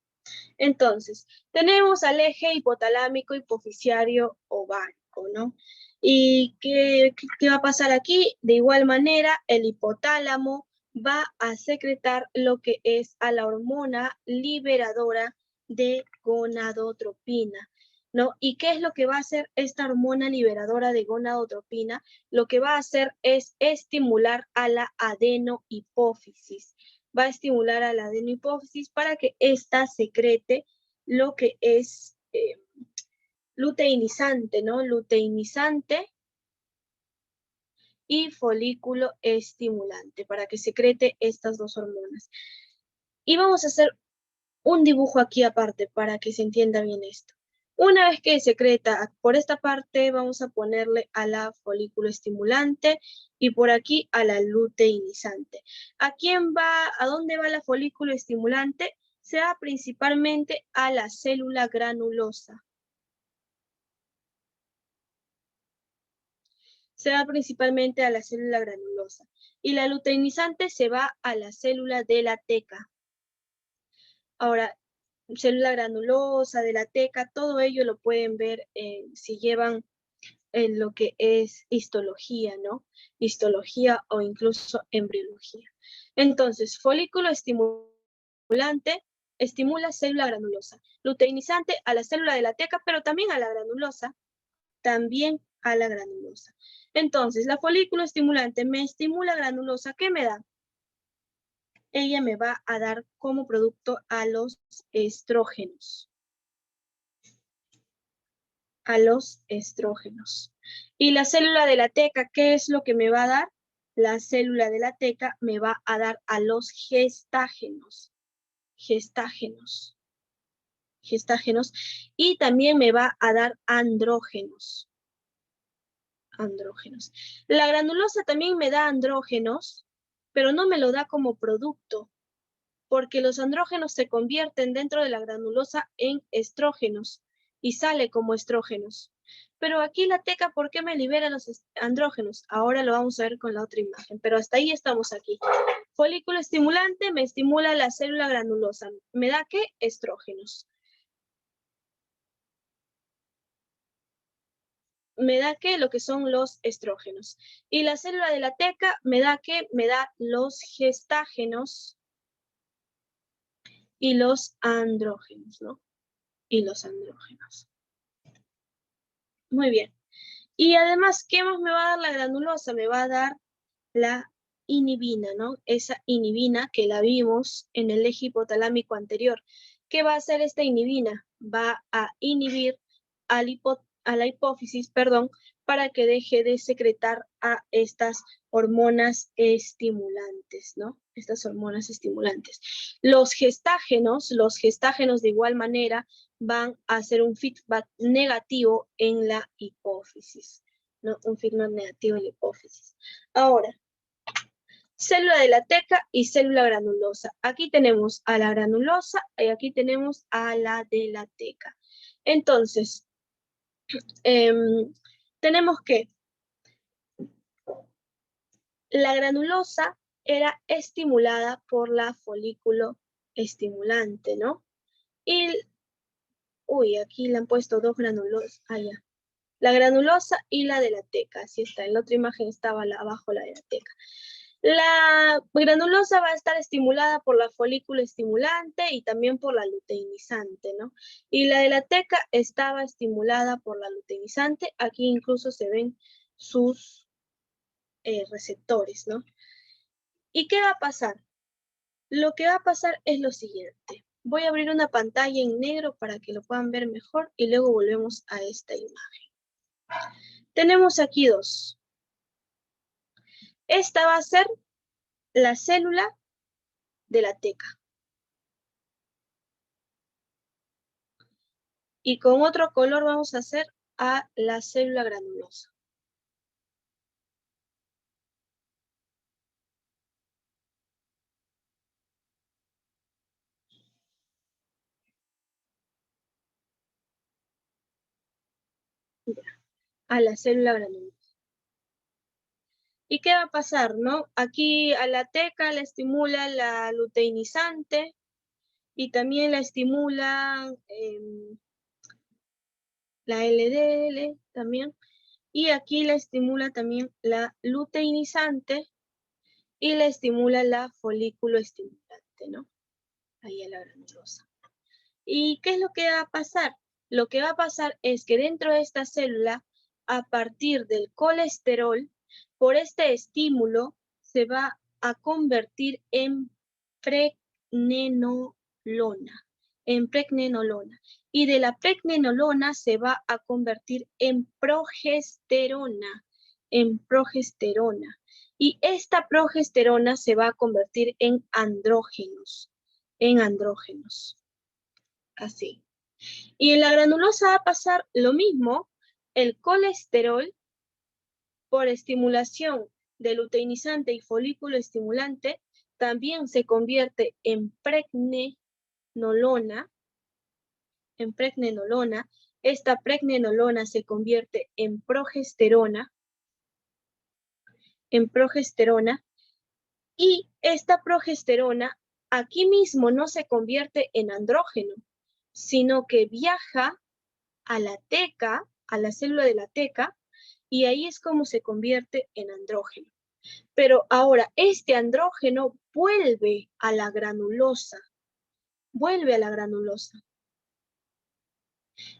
Entonces, tenemos al eje hipotalámico hipofisiario ovárico, ¿no? ¿Y qué va a pasar aquí? De igual manera, el hipotálamo va a secretar lo que es a la hormona liberadora de gonadotropina, ¿no? ¿Y qué es lo que va a hacer esta hormona liberadora de gonadotropina? Lo que va a hacer es estimular a la adenohipófisis. Va a estimular a la adenohipófisis para que ésta secrete lo que es luteinizante, ¿no? Luteinizante y folículo estimulante, para que secrete estas dos hormonas. Y vamos a hacer un dibujo aquí aparte para que se entienda bien esto. Una vez que secreta por esta parte, vamos a ponerle a la folículo estimulante y por aquí a la luteinizante. ¿A dónde va la folículo estimulante? Se va principalmente a la célula granulosa. Se va principalmente a la célula granulosa. Y la luteinizante se va a la célula de la teca. Ahora, célula granulosa, de la teca, todo ello lo pueden ver si llevan en lo que es histología, ¿no? Histología o incluso embriología. Entonces, folículo estimulante estimula célula granulosa. Luteinizante a la célula de la teca, pero también a la granulosa. También a la granulosa. Entonces, la folículo estimulante me estimula granulosa. ¿Qué me da? Ella me va a dar como producto a los estrógenos. A los estrógenos. Y la célula de la teca, ¿qué es lo que me va a dar? La célula de la teca me va a dar a los gestágenos. Gestágenos. Gestágenos. Y también me va a dar andrógenos. Andrógenos. La granulosa también me da andrógenos, pero no me lo da como producto, porque los andrógenos se convierten dentro de la granulosa en estrógenos y sale como estrógenos. Pero aquí la teca, ¿por qué me libera los andrógenos? Ahora lo vamos a ver con la otra imagen, pero hasta ahí estamos aquí. Folículo estimulante me estimula la célula granulosa. ¿Me da qué? Estrógenos. Me da que lo que son los estrógenos. Y la célula de la teca me da que me da los gestágenos y los andrógenos, ¿no? Y los andrógenos. Muy bien. Y además, ¿qué más me va a dar la granulosa? Me va a dar la inhibina, ¿no? Esa inhibina que la vimos en el eje hipotalámico anterior. ¿Qué va a hacer esta inhibina? Va a inhibir a la hipófisis, perdón, para que deje de secretar a estas hormonas estimulantes, ¿no? Estas hormonas estimulantes. Los gestágenos de igual manera van a hacer un feedback negativo en la hipófisis, ¿no? Un feedback negativo en la hipófisis. Ahora, célula de la teca y célula granulosa. Aquí tenemos a la granulosa y aquí tenemos a la de la teca. Entonces, tenemos que la granulosa era estimulada por la folículo estimulante, ¿no? Y, aquí le han puesto dos granulosas, ya. La granulosa y la de la teca, así está. En la otra imagen estaba abajo la de la teca. La granulosa va a estar estimulada por la folículo estimulante y también por la luteinizante, ¿no? Y la de la teca estaba estimulada por la luteinizante. Aquí incluso se ven sus receptores, ¿no? ¿Y qué va a pasar? Lo que va a pasar es lo siguiente. Voy a abrir una pantalla en negro para que lo puedan ver mejor y luego volvemos a esta imagen. Tenemos aquí dos. Esta va a ser la célula de la teca. Y con otro color vamos a hacer a la célula granulosa. A la célula granulosa. ¿Y qué va a pasar, no? Aquí a la teca la estimula la luteinizante Y también la estimula la LDL también. Y aquí la estimula también la luteinizante y la estimula la folículo estimulante, ¿no? Ahí a la granulosa. ¿Y qué es lo que va a pasar? Lo que va a pasar es que dentro de esta célula, a partir del colesterol, por este estímulo, se va a convertir en pregnenolona, Y de la pregnenolona se va a convertir en progesterona, Y esta progesterona se va a convertir en andrógenos, así. Y en la granulosa va a pasar lo mismo, el colesterol por estimulación de luteinizante y folículo estimulante también se convierte en pregnenolona, Esta pregnenolona se convierte en progesterona, y esta progesterona aquí mismo no se convierte en andrógeno, sino que viaja a la teca, a la célula de la teca, y ahí es como se convierte en andrógeno. Pero ahora, este andrógeno vuelve a la granulosa.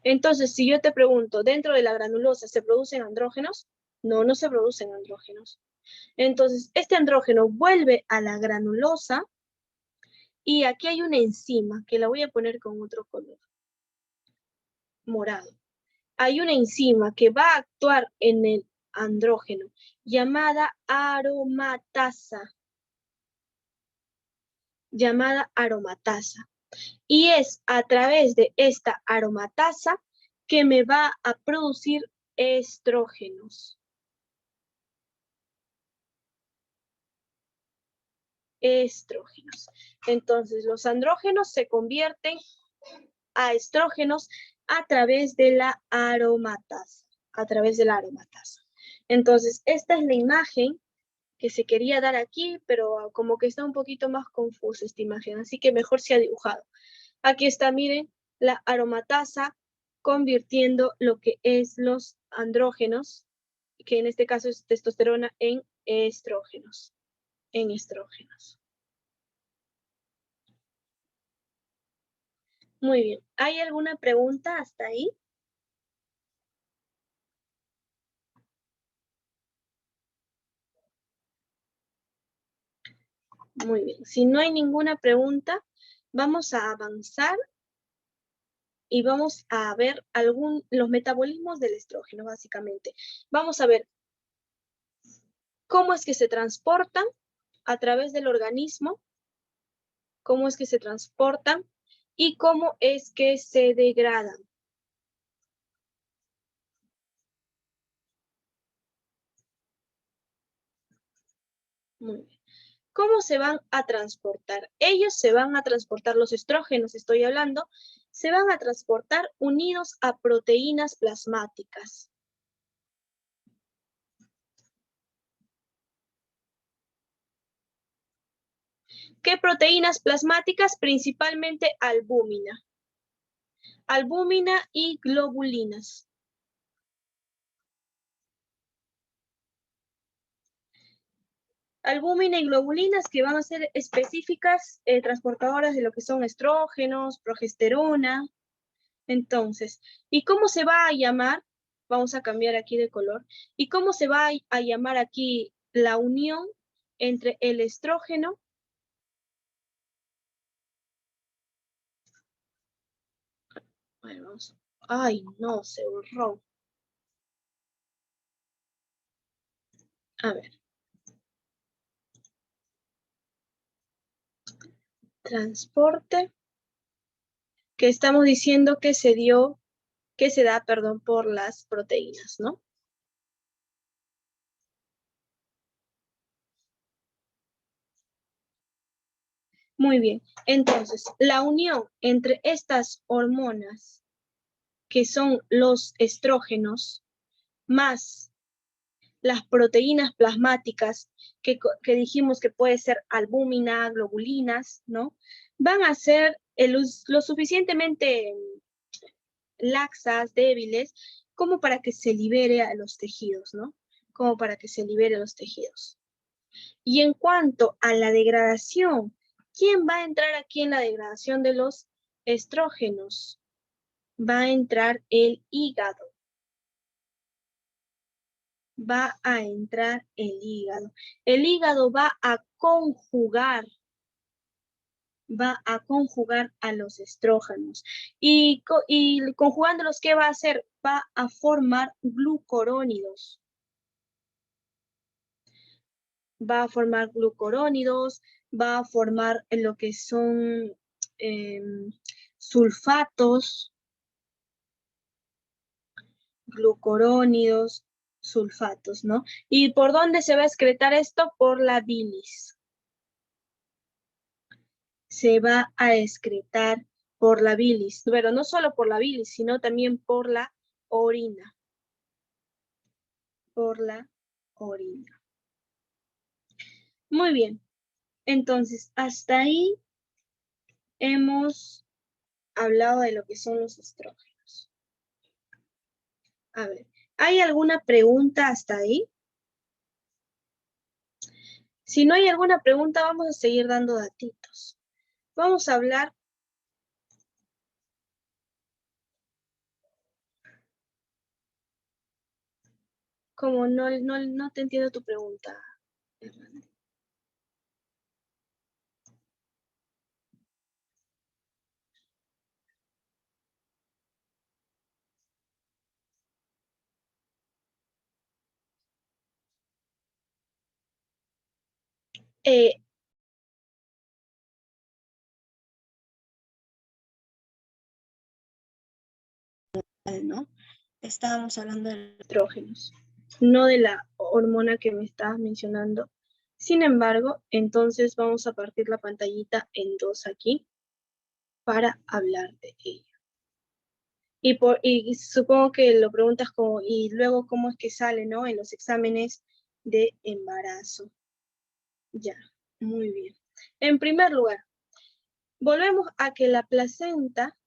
Entonces, si yo te pregunto, ¿dentro de la granulosa se producen andrógenos? No, no se producen andrógenos. Entonces, este andrógeno vuelve a la granulosa y aquí hay una enzima que la voy a poner con otro color, morado. Hay una enzima que va a actuar en el andrógeno llamada aromatasa. Y es a través de esta aromatasa que me va a producir estrógenos. Entonces, los andrógenos se convierten a estrógenos a través de la aromatasa. Entonces, esta es la imagen que se quería dar aquí, pero como que está un poquito más confusa esta imagen, así que mejor se ha dibujado. Aquí está, miren, la aromatasa convirtiendo lo que es los andrógenos, que en este caso es testosterona, en estrógenos. Muy bien. ¿Hay alguna pregunta hasta ahí? Muy bien. Si no hay ninguna pregunta, vamos a avanzar y vamos a ver los metabolismos del estrógeno, básicamente. Vamos a ver cómo es que se transportan a través del organismo, y cómo es que se degradan. Muy bien. ¿Cómo se van a transportar? Ellos se van a transportar, los estrógenos estoy hablando, se van a transportar unidos a proteínas plasmáticas. ¿Qué proteínas plasmáticas? Principalmente albúmina. Albúmina y globulinas. Albúmina y globulinas que van a ser específicas transportadoras de lo que son estrógenos, progesterona. Entonces, ¿y cómo se va a llamar? Vamos a cambiar aquí de color. ¿Y cómo se va a llamar aquí la unión entre el estrógeno? Bueno, vamos. Ay, no, se borró. A ver. Transporte, que estamos diciendo que se da, perdón, por las proteínas, ¿no? Muy bien. Entonces, la unión entre estas hormonas, que son los estrógenos, más las proteínas plasmáticas, que dijimos que puede ser albúmina, globulinas, ¿no? Van a ser lo suficientemente laxas, débiles, como para que se libere a los tejidos, ¿no? Como para que se libere a los tejidos. Y en cuanto a la degradación, ¿quién va a entrar aquí en la degradación de los estrógenos? Va a entrar el hígado. Va a entrar el hígado. El hígado va a conjugar a los estrógenos. Y conjugándolos, ¿qué va a hacer? Va a formar glucurónidos. Va a formar glucurónidos, va a formar lo que son sulfatos, glucurónidos, sulfatos, ¿no? ¿Y por dónde se va a excretar esto? Por la bilis. Se va a excretar por la bilis, pero no solo por la bilis, sino también por la orina. Por la orina. Muy bien. Entonces, hasta ahí hemos hablado de lo que son los estrógenos. A ver, ¿hay alguna pregunta hasta ahí? Si no hay alguna pregunta, vamos a seguir dando datitos. Vamos a hablar como no te entiendo tu pregunta, Hernán. ¿No? Estábamos hablando de los estrógenos, no de la hormona que me estabas mencionando. Sin embargo, entonces vamos a partir la pantallita en dos aquí para hablar de ella. Y supongo que lo preguntas como, y luego cómo es que sale, ¿no? En los exámenes de embarazo. Ya, muy bien. En primer lugar, volvemos a que la placenta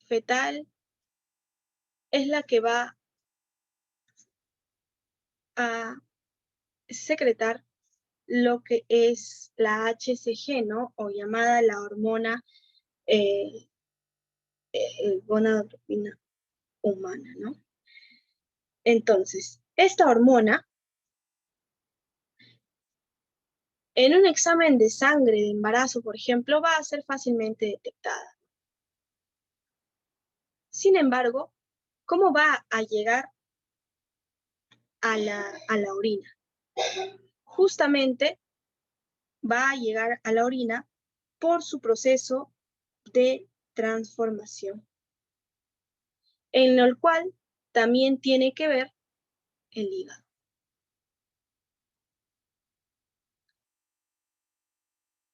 fetal es la que va a secretar lo que es la HCG, ¿no? O llamada la hormona gonadotropina humana, ¿no? Entonces, esta hormona, en un examen de sangre de embarazo, por ejemplo, va a ser fácilmente detectada. Sin embargo, ¿cómo va a llegar a la orina? Justamente va a llegar a la orina por su proceso de transformación, en el cual también tiene que ver el hígado.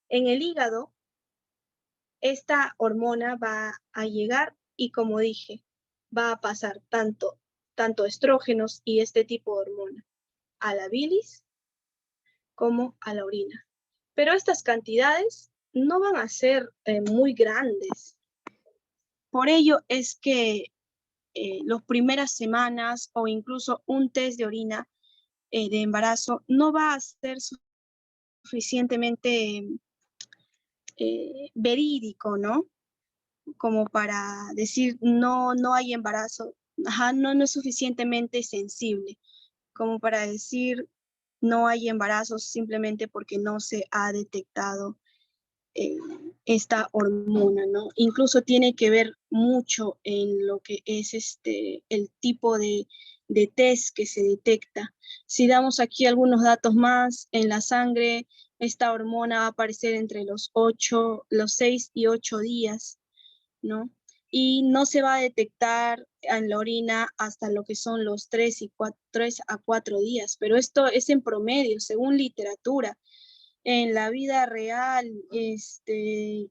En el hígado, esta hormona va a llegar y, como dije, va a pasar tanto estrógenos y este tipo de hormona a la bilis como a la orina. Pero estas cantidades no van a ser muy grandes. Por ello es que las primeras semanas o incluso un test de orina de embarazo no va a ser suficientemente verídico, ¿no? Como para decir no hay embarazo. Ajá, no es suficientemente sensible como para decir no hay embarazo simplemente porque no se ha detectado esta hormona, ¿no? Incluso tiene que ver mucho en lo que es el tipo de test que se detecta. Si damos aquí algunos datos más, en la sangre, esta hormona va a aparecer entre los 6 y 8 días, ¿no? Y no se va a detectar en la orina hasta lo que son los 3 a 4 días, pero esto es en promedio, según literatura. En la vida real,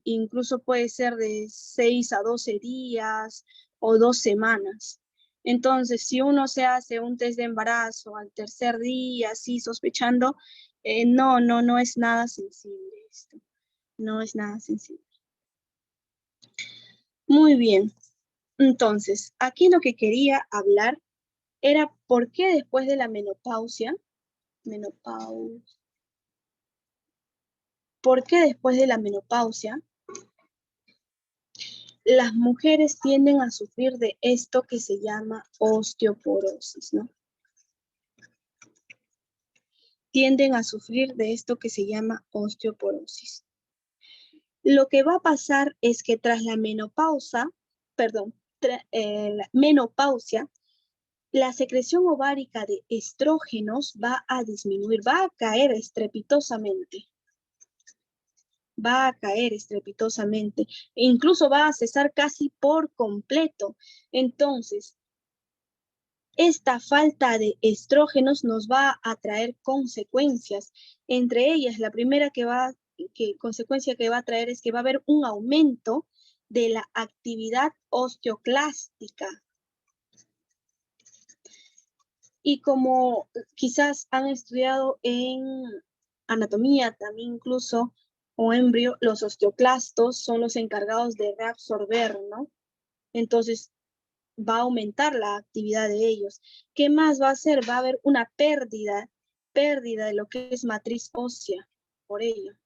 incluso puede ser de 6 a 12 días o 2 semanas. Entonces, si uno se hace un test de embarazo al tercer día, así sospechando, no es nada sensible esto. No es nada sencillo. Muy bien. Entonces, aquí lo que quería hablar era por qué después de la menopausia, ¿por qué después de la menopausia las mujeres tienden a sufrir de esto que se llama osteoporosis, ¿no? Tienden a sufrir de esto que se llama osteoporosis. Lo que va a pasar es que tras la menopausia, la secreción ovárica de estrógenos va a disminuir, va a caer estrepitosamente. Va a caer estrepitosamente, e incluso va a cesar casi por completo. Entonces, esta falta de estrógenos nos va a traer consecuencias. Entre ellas, la primera consecuencia que va a traer es que va a haber un aumento de la actividad osteoclástica. Y como quizás han estudiado en anatomía también incluso, o embrio, los osteoclastos son los encargados de reabsorber, ¿no? Entonces, va a aumentar la actividad de ellos. ¿Qué más va a hacer? Va a haber una pérdida de lo que es matriz ósea, por ello.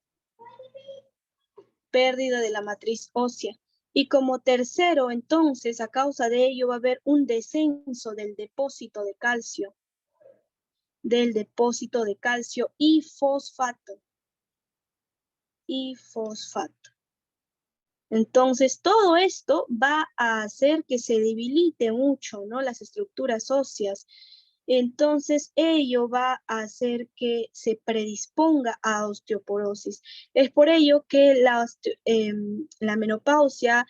Pérdida de la matriz ósea. Y como tercero, entonces, a causa de ello va a haber un descenso del depósito de calcio y fosfato. Entonces, todo esto va a hacer que se debilite mucho, ¿no? Las estructuras óseas. Entonces, ello va a hacer que se predisponga a osteoporosis. Es por ello que la menopausia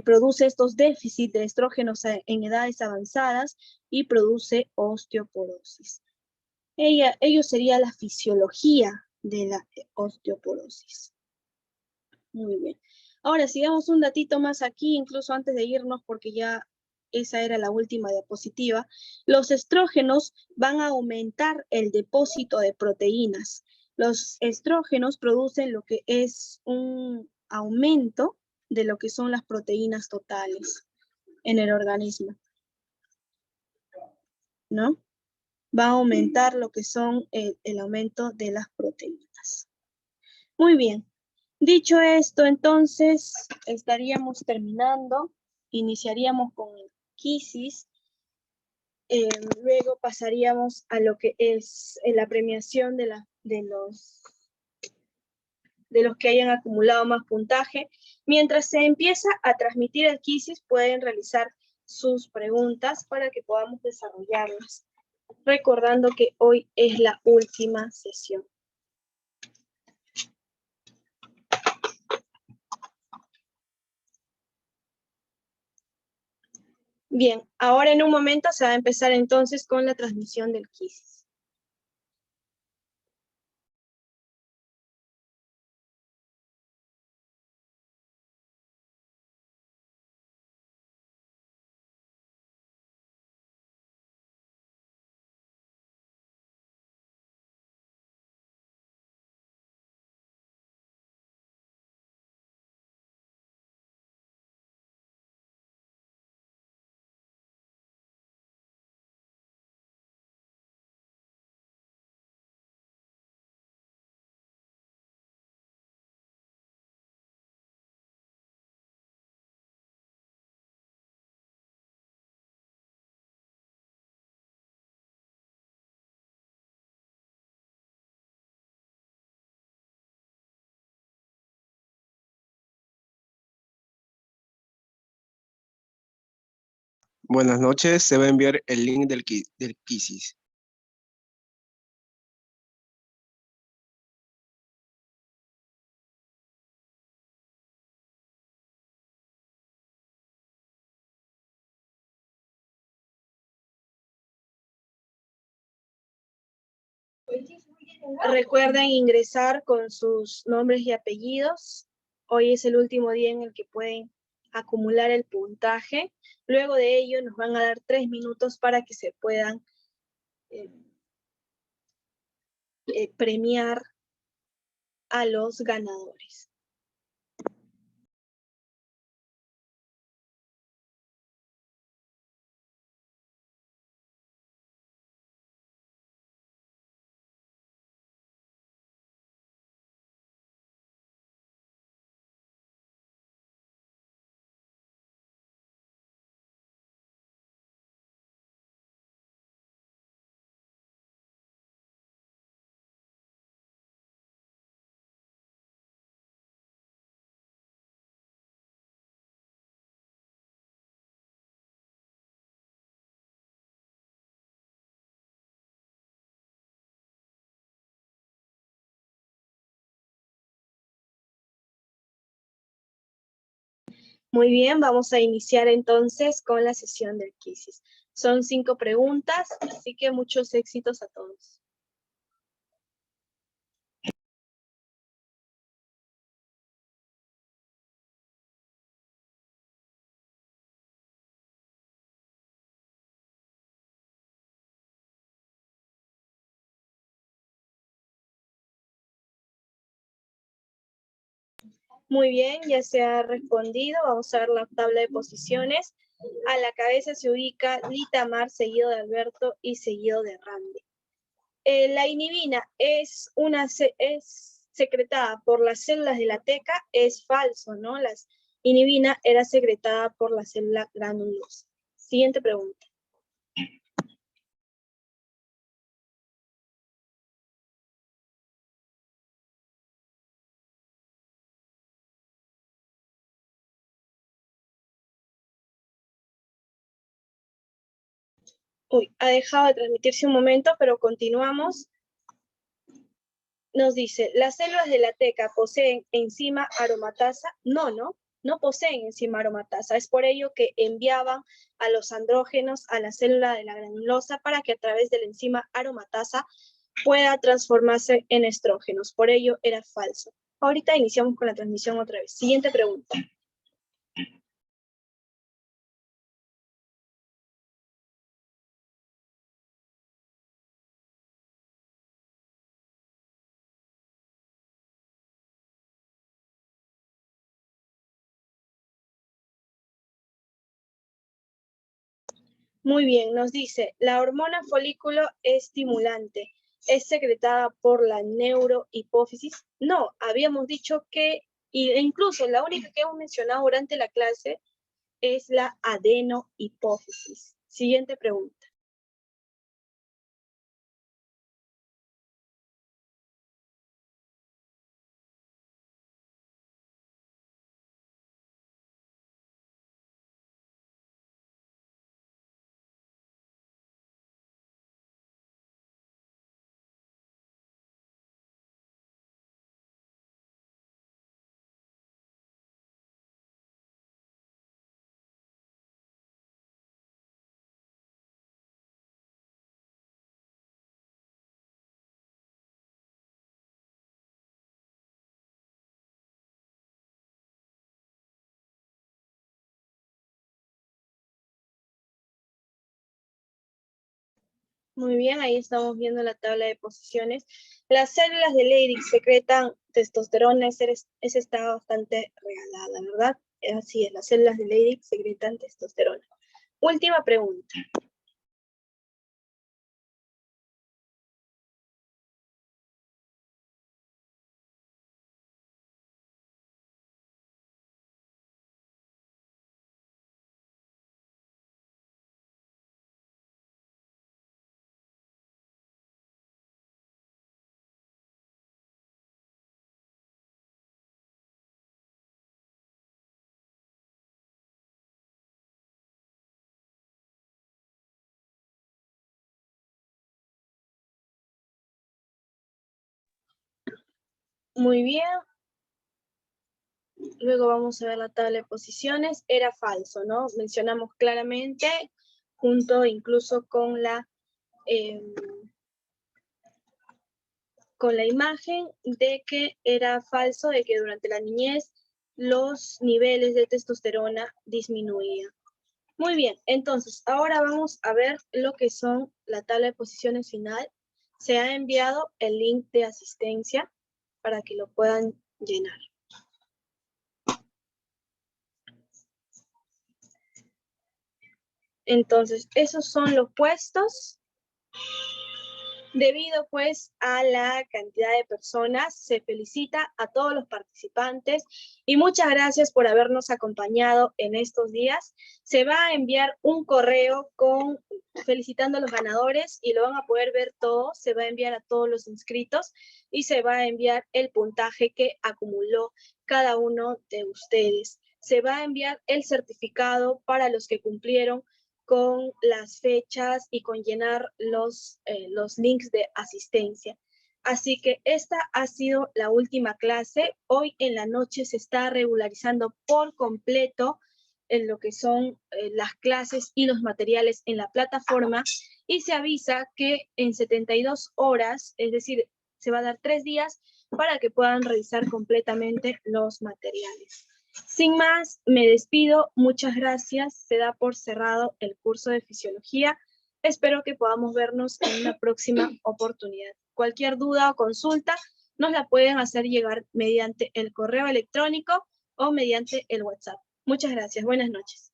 produce estos déficits de estrógenos en edades avanzadas y produce osteoporosis. Ello sería la fisiología de la osteoporosis. Muy bien. Ahora, sigamos un datito más aquí, incluso antes de irnos, porque ya esa era la última diapositiva. Los estrógenos van a aumentar el depósito de proteínas. Los estrógenos producen lo que es un aumento de lo que son las proteínas totales en el organismo, ¿no? Va a aumentar lo que son el aumento de las proteínas. Muy bien. Dicho esto, entonces, estaríamos terminando. Iniciaríamos con el quisis. Luego pasaríamos a lo que es la premiación de los que hayan acumulado más puntaje. Mientras se empieza a transmitir el quisis, pueden realizar sus preguntas para que podamos desarrollarlas. Recordando que hoy es la última sesión. Bien, ahora en un momento se va a empezar entonces con la transmisión del quisis. Buenas noches, se va a enviar el link del quisis. Recuerden ingresar con sus nombres y apellidos. Hoy es el último día en el que pueden acumular el puntaje. Luego de ello nos van a dar 3 minutos para que se puedan premiar a los ganadores. Muy bien, vamos a iniciar entonces con la sesión del quizzes. Son 5 preguntas, así que muchos éxitos a todos. Muy bien, ya se ha respondido. Vamos a ver la tabla de posiciones. A la cabeza se ubica Litamar, seguido de Alberto y seguido de Randy. La inhibina es secretada por las células de la teca. Es falso, ¿no? La inhibina era secretada por la célula granulosa. Siguiente pregunta. Uy, ha dejado de transmitirse un momento, pero continuamos. Nos dice, ¿las células de la teca poseen enzima aromatasa? No poseen enzima aromatasa. Es por ello que enviaban a los andrógenos a la célula de la granulosa para que a través de la enzima aromatasa pueda transformarse en estrógenos. Por ello era falso. Ahorita iniciamos con la transmisión otra vez. Siguiente pregunta. Muy bien, nos dice, la hormona folículo estimulante es secretada por la neurohipófisis. No, habíamos dicho que, e incluso la única que hemos mencionado durante la clase es la adenohipófisis. Siguiente pregunta. Muy bien, ahí estamos viendo la tabla de posiciones. Las células de Leydig secretan testosterona, esa está bastante regalada, ¿verdad? Así es, las células de Leydig secretan testosterona. Última pregunta. Muy bien. Luego vamos a ver la tabla de posiciones. Era falso, ¿no? Mencionamos claramente, junto incluso con la imagen, de que era falso, de que durante la niñez los niveles de testosterona disminuían. Muy bien, entonces ahora vamos a ver lo que son la tabla de posiciones final. Se ha enviado el link de asistencia para que lo puedan llenar. Entonces, esos son los puestos. Debido pues a la cantidad de personas, se felicita a todos los participantes y muchas gracias por habernos acompañado en estos días. Se va a enviar un correo felicitando a los ganadores y lo van a poder ver todo. Se va a enviar a todos los inscritos y se va a enviar el puntaje que acumuló cada uno de ustedes. Se va a enviar el certificado para los que cumplieron con las fechas y con llenar los links de asistencia. Así que esta ha sido la última clase. Hoy en la noche se está regularizando por completo en lo que son las clases y los materiales en la plataforma y se avisa que en 72 horas, es decir, se va a dar 3 días para que puedan revisar completamente los materiales. Sin más, me despido. Muchas gracias. Se da por cerrado el curso de Fisiología. Espero que podamos vernos en una próxima oportunidad. Cualquier duda o consulta nos la pueden hacer llegar mediante el correo electrónico o mediante el WhatsApp. Muchas gracias. Buenas noches.